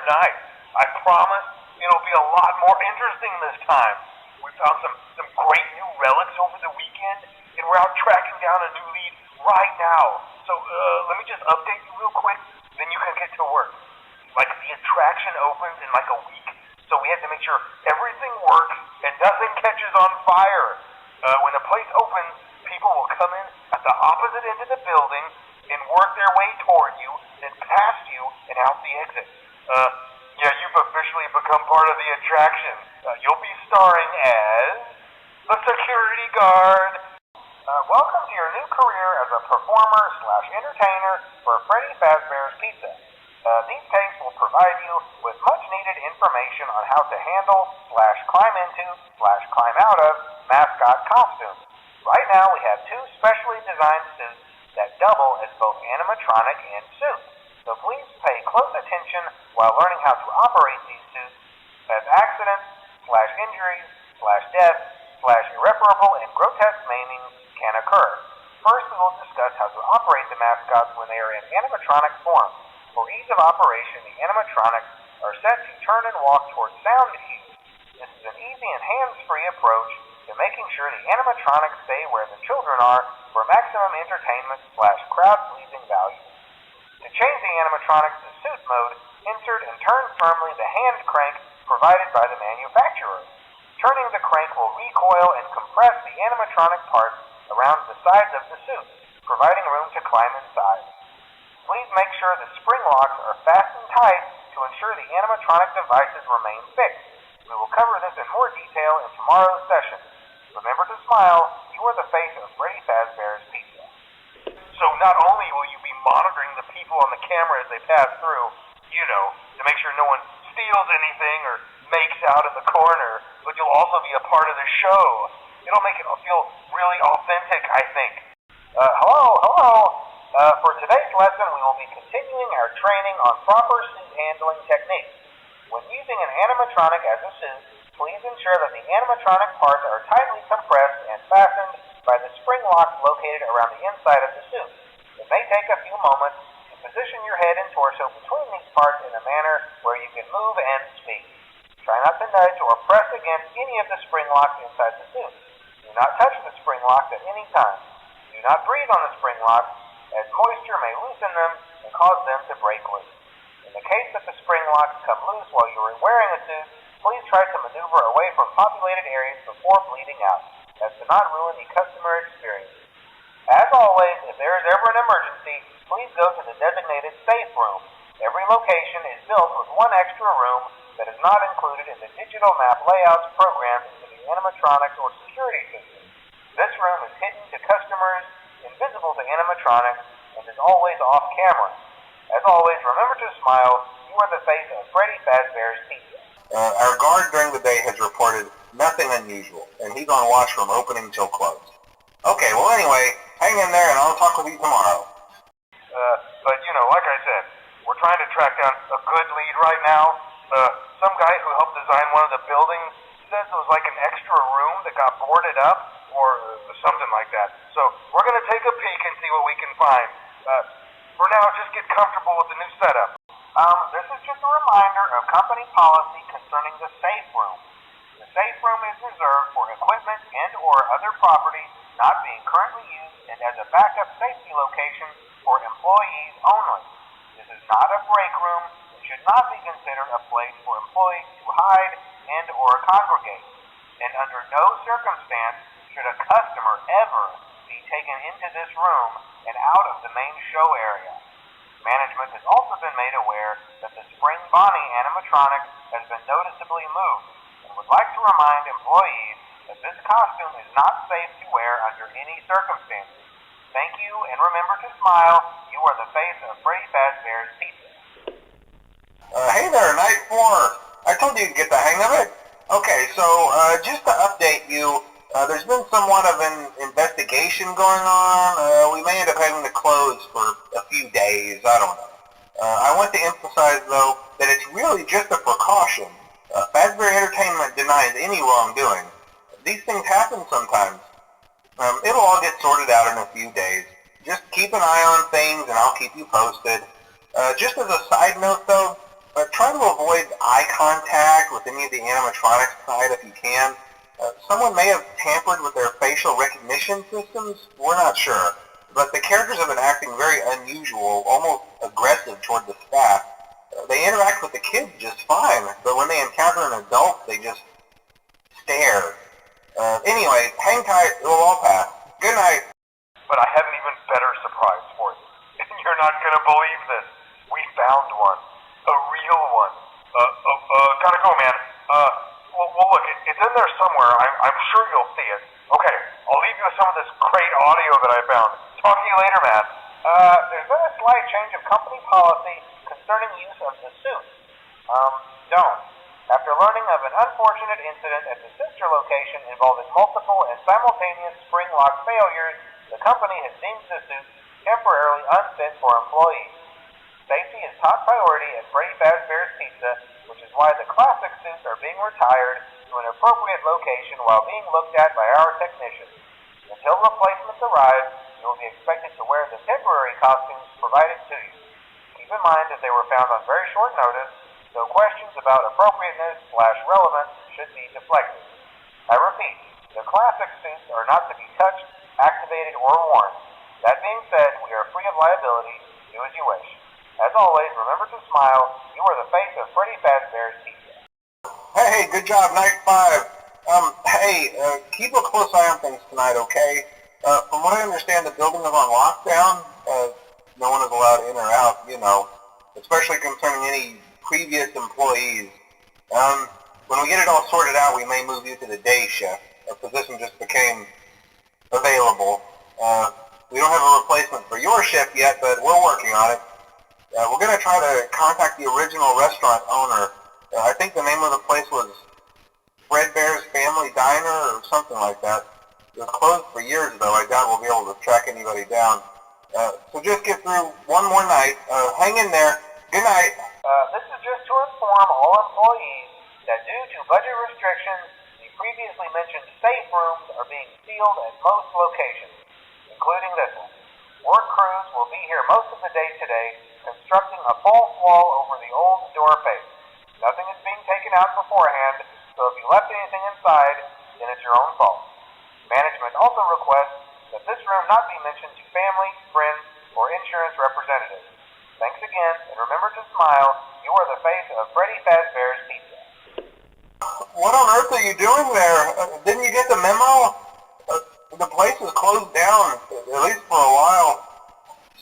nice. I promise it'll be a lot more interesting this time. We found some great new relics over the weekend, and we're out tracking down a new lead right now. So let me just update you real quick, then you can get to work. Like, the attraction opens in like a week, so we have to make sure everything works and nothing catches on fire. When the place opens, people will come in at the opposite end of the building and work their way toward you, then past you and out the exit. Yeah, you've officially become part of the attraction. You'll be starring as the security guard. Welcome to your new career as a performer/entertainer for Freddy Fazbear's Pizza. These tapes will provide you with much-needed information on how to handle/climb into/climb out of mascot costumes. Right now, we have two specially designed suits that double as both animatronic and suit. So please pay close attention while learning how to operate these suits, as accidents/injuries/death/irreparable and grotesque maimings can occur. First, we will discuss how to operate the mascots when they are in animatronic form. For ease of operation, the animatronics are set to turn and walk towards sound cues. This is an easy and hands-free approach to making sure the animatronics stay where the children are for maximum entertainment/crowd-pleasing value. To change the animatronics to suit mode, insert and turn firmly the hand crank provided by the manufacturer. Turning the crank will recoil and compress the animatronic parts around the sides of the suit, providing room to climb inside. Please make sure the spring locks are fastened tight to ensure the animatronic devices remain fixed. We will cover this in more detail in tomorrow's session. Remember to smile. You are the face of Freddy Fazbear's Pizza. So not only will you be monitoring the people on the camera as they pass through, to make sure no one steals anything or makes out in the corner, but you'll also be a part of the show. It'll make it feel really authentic, I think. Hello. For today's lesson, we will be continuing our training on proper suit handling techniques. When using an animatronic as a suit, please ensure that the animatronic parts are tightly compressed and fastened by the spring locks located around the inside of the suit. It may take a few moments to position your head and torso between these parts in a manner where you can move and speak. Try not to nudge or press against any of the spring locks inside the suit. Do not touch the spring locks at any time. Do not breathe on the spring locks, as moisture may loosen them and cause them to break loose. In the case that the spring locks come loose while you are wearing a suit, please try to maneuver away from populated areas before bleeding out, as to not ruin the customer experience. As always, if there is ever an emergency, please go to the designated safe room. Every location is built with one extra room that is not included in the digital map layouts programmed into the animatronics or security system. This room is hidden to customers, invisible to animatronics, and is always off camera. As always, remember to smile. You are the face of Freddy Fazbear's Pizza. Our guard during the day has reported nothing unusual, and he's on watch from opening till close. Okay, well anyway, hang in there and I'll talk with you tomorrow. But like I said, we're trying to track down a good lead right now. Some guy who helped design one of the buildings says there was like an extra room that got boarded up, or something like that. So we're going to take a peek and see what we can find. For now, just get comfortable with the new setup. This is just a reminder of company policy concerning the safe room. The safe room is reserved for equipment and or other property not being currently used and as a backup safety location for employees only. This is not a break room and should not be considered a place for employees to hide and or congregate. And under no circumstance should a customer ever be taken into this room and out of the main show area. Management has also been made aware that the Spring Bonnie animatronic has been noticeably moved and would like to remind employees that this costume is not safe to wear under any circumstances. Thank you, and remember to smile. You are the face of Freddy Fazbear's Pizza. Hey there, Night 4. I told you to get the hang of it. Okay, so just to update you, there's been somewhat of an investigation going on. We may end up having to close for a few days. I don't know. I want to emphasize, though, that it's really just a precaution. Fazbear Entertainment denies any wrongdoing. These things happen sometimes. It'll all get sorted out in a few days. Just keep an eye on things, and I'll keep you posted. Just as a side note, though, But try to avoid eye contact with any of the animatronics tonight if you can. Someone may have tampered with their facial recognition systems. We're not sure. But the characters have been acting very unusual, almost aggressive toward the staff. They interact with the kids just fine, but when they encounter an adult, they just stare. Anyway, hang tight. It'll all pass. Good night. But I have an even better surprise for you. And you're not gonna believe this. We found one. A real one. Gotta go, man. Well look, it's in there somewhere. I'm sure you'll see it. Okay, I'll leave you with some of this great audio that I found. Talk to you later, man. There's been a slight change of company policy concerning use of the suit. Don't. After learning of an unfortunate incident at the sister location involving multiple and simultaneous spring lock failures, the company has deemed the suit temporarily unfit for employees. Safety is top priority at Freddy Fazbear's Pizza, which is why the classic suits are being retired to an appropriate location while being looked at by our technicians. Until replacements arrive, you will be expected to wear the temporary costumes provided to you. Keep in mind that they were found on very short notice, so questions about appropriateness/relevance should be deflected. I repeat, the classic suits are not to be touched, activated, or worn. That being said, we are free of liability. Do as you wish. As always, remember to smile. You are the face of Freddy Fazbear's Pizza. Hey, good job, night 5. Keep a close eye on things tonight, okay? From what I understand, the building is on lockdown. No one is allowed in or out, especially concerning any previous employees. When we get it all sorted out, we may move you to the day shift. A position just became available. We don't have a replacement for your shift yet, but we're working on it. We're going to try to contact the original restaurant owner. I think the name of the place was Fredbear's Family Diner or something like that. It was closed for years, though. I doubt we'll be able to track anybody down. So just get through one more night. Hang in there. Good night. This is just to inform all employees that due to budget restrictions, the previously mentioned safe rooms are being sealed at most locations, including this one. Work crews will be here most of the day today, constructing a false wall over the old door face. Nothing is being taken out beforehand, so if you left anything inside, then it's your own fault. Management also requests that this room not be mentioned to family, friends, or insurance representatives. Thanks again, and remember to smile. You are the face of Freddy Fazbear's Pizza. What on earth are you doing there? Didn't you get the memo? The place is closed down, at least for a while.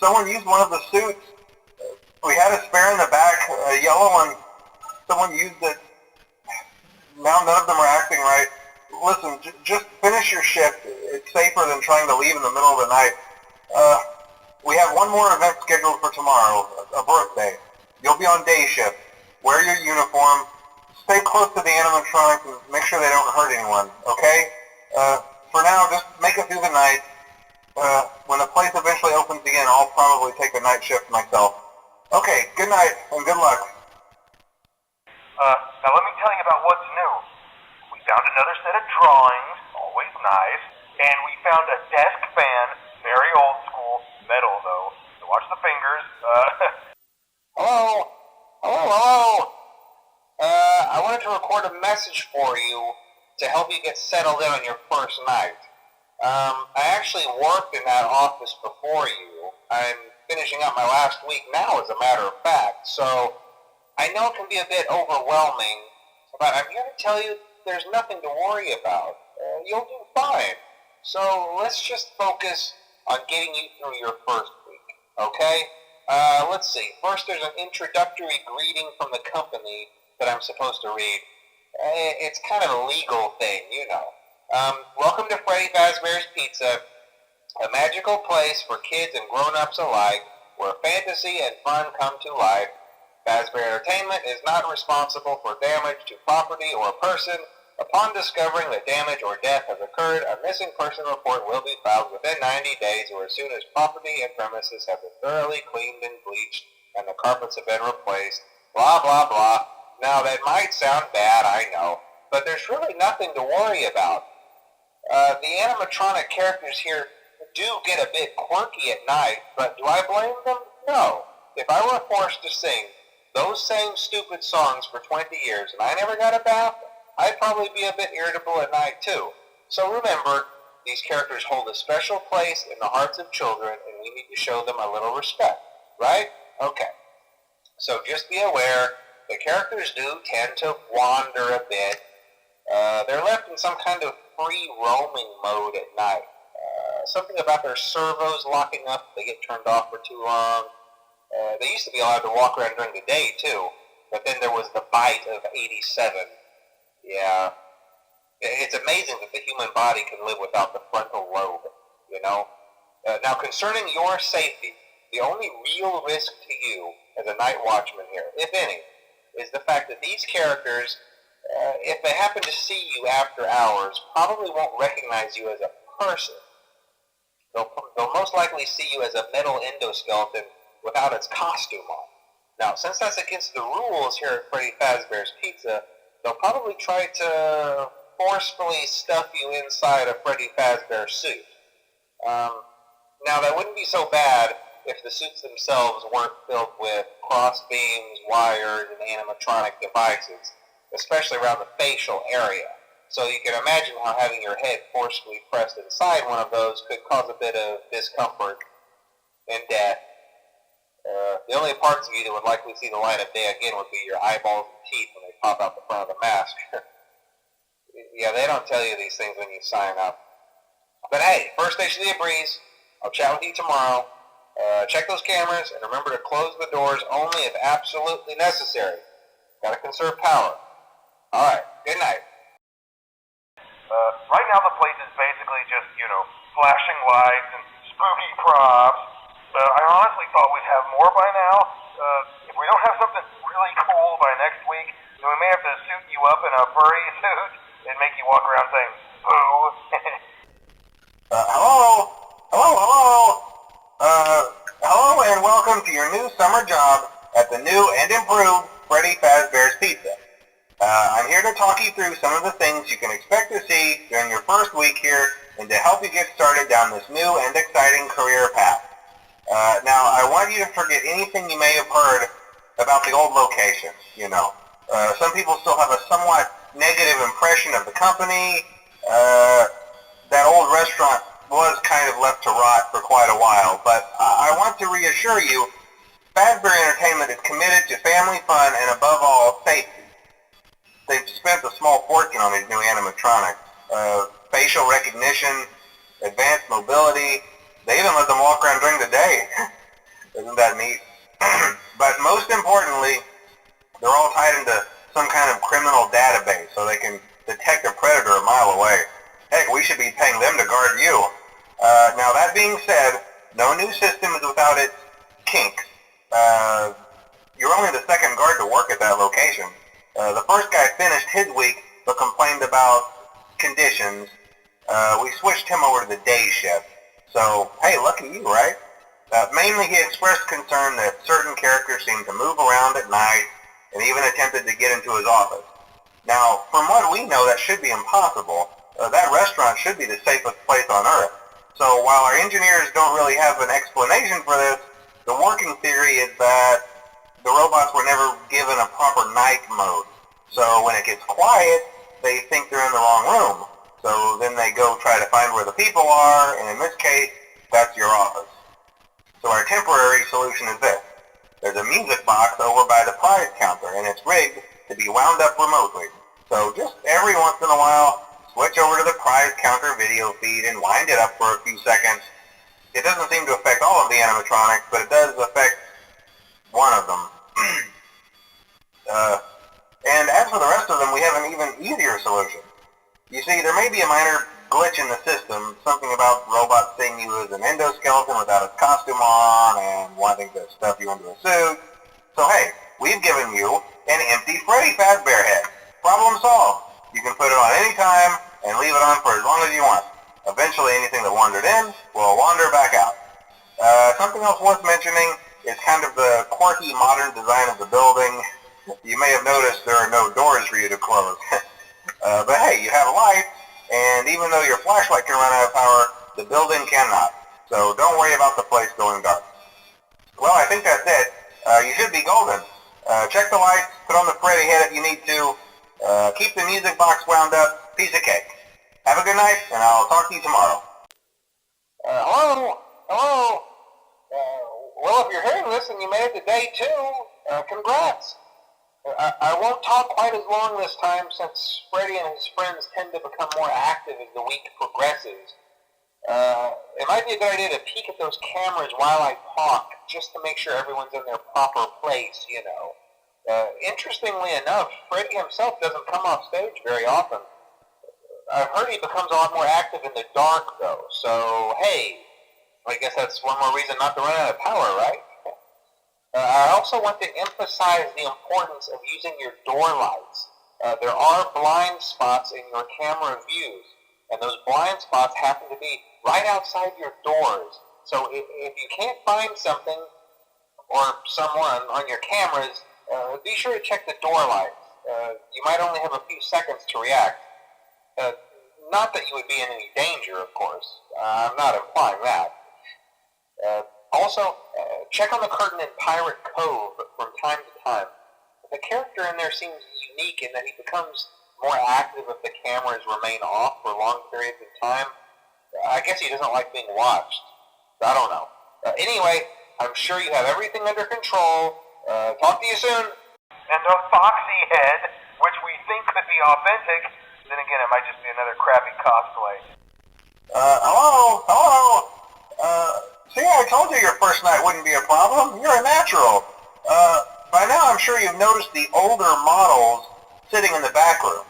Someone used one of the suits. We had a spare in the back, a yellow one. Someone used it. Now none of them are acting right. Listen, just finish your shift. It's safer than trying to leave in the middle of the night. We have one more event scheduled for tomorrow, a birthday. You'll be on day shift. Wear your uniform. Stay close to the animatronics and make sure they don't hurt anyone, okay? For now, just make it through the night. When the place eventually opens again, I'll probably take the night shift myself. Okay, good night and good luck. Now let me tell you about what's new. We found another set of drawings, always nice, and we found a desk fan, very old school, metal though. So watch the fingers. Hello? Hello? I wanted to record a message for you to help you get settled in on your first night. I actually worked in that office before you. I'm finishing up my last week now, as a matter of fact, so I know it can be a bit overwhelming, but I'm here to tell you there's nothing to worry about. You'll do fine. So let's just focus on getting you through your first week, okay? Let's see. First, there's an introductory greeting from the company that I'm supposed to read. It's kind of a legal thing, you know. Welcome to Freddy Fazbear's Pizza, a magical place for kids and grown-ups alike, where fantasy and fun come to life. Fazbear Entertainment is not responsible for damage to property or person. Upon discovering that damage or death has occurred, a missing person report will be filed within 90 days or as soon as property and premises have been thoroughly cleaned and bleached and the carpets have been replaced. Blah, blah, blah. Now, that might sound bad, I know, but there's really nothing to worry about. The animatronic characters here do get a bit quirky at night, but do I blame them? No. If I were forced to sing, those same stupid songs for 20 years and I never got a bath, I'd probably be a bit irritable at night too. So remember, these characters hold a special place in the hearts of children and we need to show them a little respect, right? Okay. So just be aware, the characters do tend to wander a bit. They're left in some kind of free roaming mode at night. Something about their servos locking up if they get turned off for too long. They used to be allowed to walk around during the day too, but then there was the bite of 87. Yeah. It's amazing that the human body can live without the frontal lobe, you know? Now concerning your safety, the only real risk to you as a night watchman here, if any, is the fact that these characters, if they happen to see you after hours, probably won't recognize you as a person. They'll most likely see you as a metal endoskeleton without its costume on. Now, since that's against the rules here at Freddy Fazbear's Pizza, they'll probably try to forcefully stuff you inside a Freddy Fazbear suit. Now, that wouldn't be so bad if the suits themselves weren't filled with cross beams, wires, and animatronic devices, especially around the facial area. So you can imagine how having your head forcefully pressed inside one of those could cause a bit of discomfort and death. The only parts of you that would likely see the light of day again would be your eyeballs and teeth when they pop out the front of the mask. Yeah, they don't tell you these things when you sign up. But hey, first station of the breeze. I'll chat with you tomorrow. Check those cameras and remember to close the doors only if absolutely necessary. Gotta conserve power. Alright, good night. Right now the place is basically just, flashing lights and spooky props. I honestly thought we'd have more by now. If we don't have something really cool by next week, then we may have to suit you up in a furry suit and make you walk around saying, boo. Hello? Hello and welcome to your new summer job at the new and improved Freddy Fazbear's Pizza. I'm here to talk you through some of the things you can expect to see during your first week here and to help you get started down this new and exciting career path. Now, I want you to forget anything you may have heard about the old location, Some people still have a somewhat negative impression of the company. That old restaurant was kind of left to rot for quite a while, but I want to reassure you, Fazbear Entertainment is committed to family fun and above all, safety. They've spent a small fortune on these new animatronics. Facial recognition, advanced mobility, they even let them walk around during the day. Isn't that neat? But most importantly, they're all tied into some kind of criminal database so they can detect a predator a mile away. Heck, we should be paying them to guard you. Now that being said, no new system is without its kinks. You're only the second guard to work at that location. The first guy finished his week but complained about conditions. We switched him over to the day shift. So, hey, lucky you, right? Mainly he expressed concern that certain characters seemed to move around at night and even attempted to get into his office. Now, from what we know, that should be impossible. That restaurant should be the safest place on Earth. So while our engineers don't really have an explanation for this, the working theory is that the robots were never given a proper night mode. So when it gets quiet, they think they're in the wrong room. So then they go try to find where the people are, and in this case, that's your office. So our temporary solution is this. There's a music box over by the prize counter, and it's rigged to be wound up remotely. So just every once in a while, switch over to the prize counter video feed and wind it up for a few seconds. It doesn't seem to affect all of the animatronics, but it does affect one of them. And as for the rest of them, we have an even easier solution. You see, there may be a minor glitch in the system, something about robots seeing you as an endoskeleton without its costume on and wanting to stuff you into a suit. So hey, we've given you an empty Freddy Fazbear head. Problem solved. You can put it on any time and leave it on for as long as you want. Eventually anything that wandered in will wander back out. Something else worth mentioning is kind of the quirky modern design of the building. You may have noticed there are no doors for you to close. But hey, you have a light, and even though your flashlight can run out of power, the building cannot. So don't worry about the place going dark. Well, I think that's it. You should be golden. Check the lights, put on the Freddy head if you need to, keep the music box wound up, piece of cake. Have a good night, and I'll talk to you tomorrow. Hello? Hello? Well, if you're hearing this and you made it to day 2, congrats. I won't talk quite as long this time since Freddy and his friends tend to become more active as the week progresses. It might be a good idea to peek at those cameras while I talk, just to make sure everyone's in their proper place, you know. Interestingly enough, Freddy himself doesn't come off stage very often. I've heard he becomes a lot more active in the dark, though, so hey, I guess that's one more reason not to run out of power, right? I also want to emphasize the importance of using your door lights. There are blind spots in your camera views, and those blind spots happen to be right outside your doors. So if you can't find something or someone on your cameras, be sure to check the door lights. You might only have a few seconds to react. Not that you would be in any danger, of course. I'm not implying that. Also, check on the curtain in Pirate Cove from time to time. The character in there seems unique in that he becomes more active if the cameras remain off for long periods of time. I guess he doesn't like being watched. I don't know. Anyway, I'm sure you have everything under control. Talk to you soon. And a foxy head, which we think could be authentic. Then again, it might just be another crappy cosplay. Hello? See, I told you your first night wouldn't be a problem. You're a natural. By now I'm sure you've noticed the older models sitting in the back room.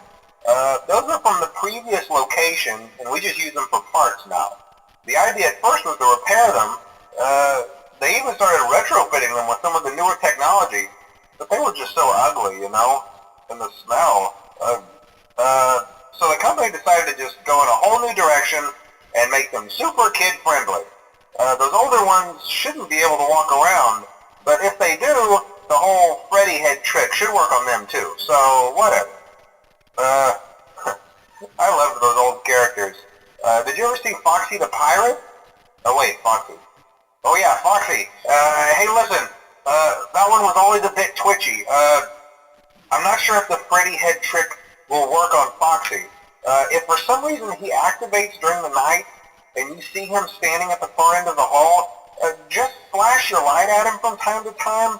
Those are from the previous location, and we just use them for parts now. The idea at first was to repair them. They even started retrofitting them with some of the newer technology, but they were just so ugly, you know, and the smell. So the company decided to just go in a whole new direction and make them super kid-friendly. Those older ones shouldn't be able to walk around, but if they do, the whole Freddy head trick should work on them too, so whatever. I loved those old characters. Did you ever see Foxy the Pirate? Oh wait, Foxy. Oh yeah, Foxy. Hey listen, that one was always a bit twitchy. I'm not sure if the Freddy head trick will work on Foxy. If for some reason he activates during the night, and you see him standing at the far end of the hall, just flash your light at him from time to time.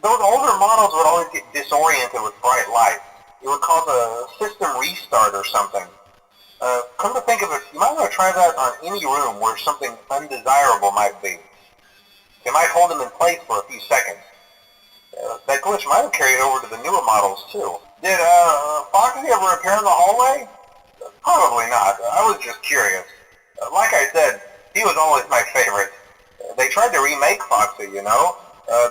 Those older models would always get disoriented with bright light. It would cause a system restart or something. Come to think of it, you might want to try that on any room where something undesirable might be. It might hold him in place for a few seconds. That glitch might have carried over to the newer models too. Did Foxy ever appear in the hallway? Probably not. I was just curious. Like I said, he was always my favorite. They tried to remake Foxy, you know.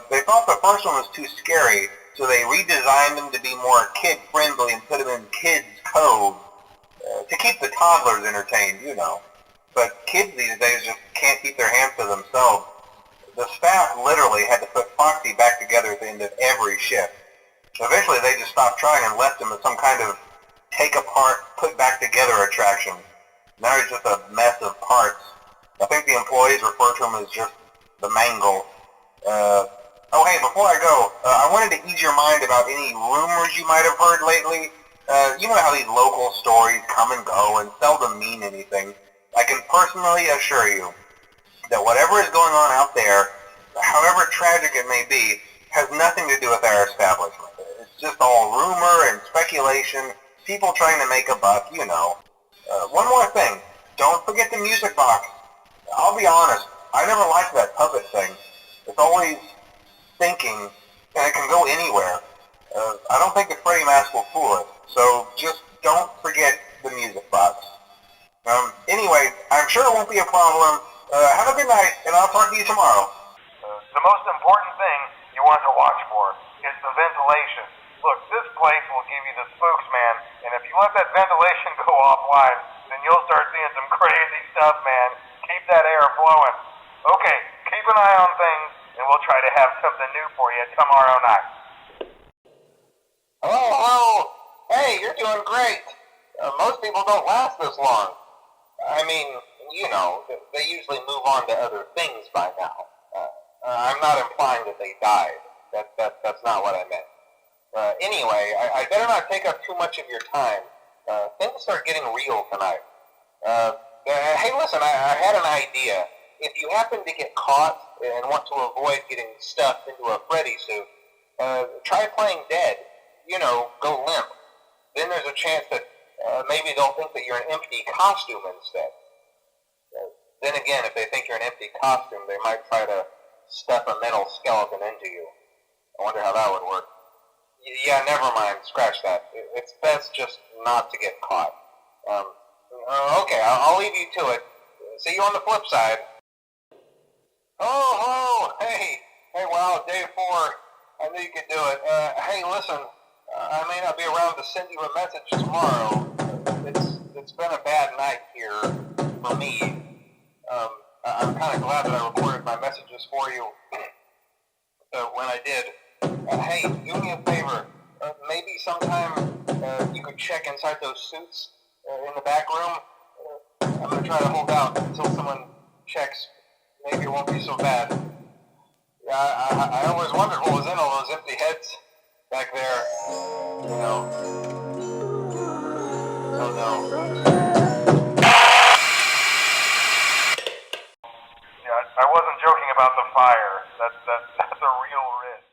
They thought the first one was too scary, so they redesigned him to be more kid-friendly and put him in Kids Cove to keep the toddlers entertained, you know. But kids these days just can't keep their hands to themselves. The staff literally had to put Foxy back together at the end of every shift. Eventually they just stopped trying and left him as some kind of take-apart, put-back-together attraction. Now he's just a mess of parts. I think the employees refer to him as just the mangled. Oh hey, before I go, I wanted to ease your mind about any rumors you might have heard lately. You know how these local stories come and go and seldom mean anything. I can personally assure you that whatever is going on out there, however tragic it may be, has nothing to do with our establishment. It's just all rumor and speculation, people trying to make a buck, you know. One more thing, don't forget the music box. I'll be honest, I never liked that puppet thing. It's always thinking, and it can go anywhere. I don't think the Freddy mask will fool it, so just don't forget the music box. Anyway, I'm sure it won't be a problem. Have a good night, and I'll talk to you tomorrow. The most important thing you want to watch for is the ventilation. Look, this place will give you the spooks, man, and if you let that ventilation go offline, then you'll start seeing some crazy stuff, man. Keep that air flowing. Okay, keep an eye on things, and we'll try to have something new for you tomorrow night. Hello? Hey, you're doing great. Most people don't last this long. I mean, you know, they usually move on to other things by now. I'm not implying that they died. That's not what I meant. Anyway, I better not take up too much of your time. Things start getting real tonight. Hey, listen, I had an idea. If you happen to get caught and want to avoid getting stuffed into a Freddy suit, try playing dead. You know, go limp. Then there's a chance that maybe they'll think that you're an empty costume instead. Then again, if they think you're an empty costume, they might try to stuff a metal skeleton into you. I wonder how that would work. Yeah, never mind. Scratch that. It's best just not to get caught. Okay, I'll leave you to it. See you on the flip side. Oh, hey, wow, day 4. I knew you could do it. Hey, listen, I may not be around to send you a message tomorrow. It's been a bad night here for me. I'm kind of glad that I recorded my messages for you when I did. Hey, do me a favor. Maybe sometime you could check inside those suits in the back room. I'm going to try to hold out until someone checks. Maybe it won't be so bad. Yeah, I always wondered what was in all those empty heads back there. You know. Oh no. Yeah, I wasn't joking about the fire. That's a real risk.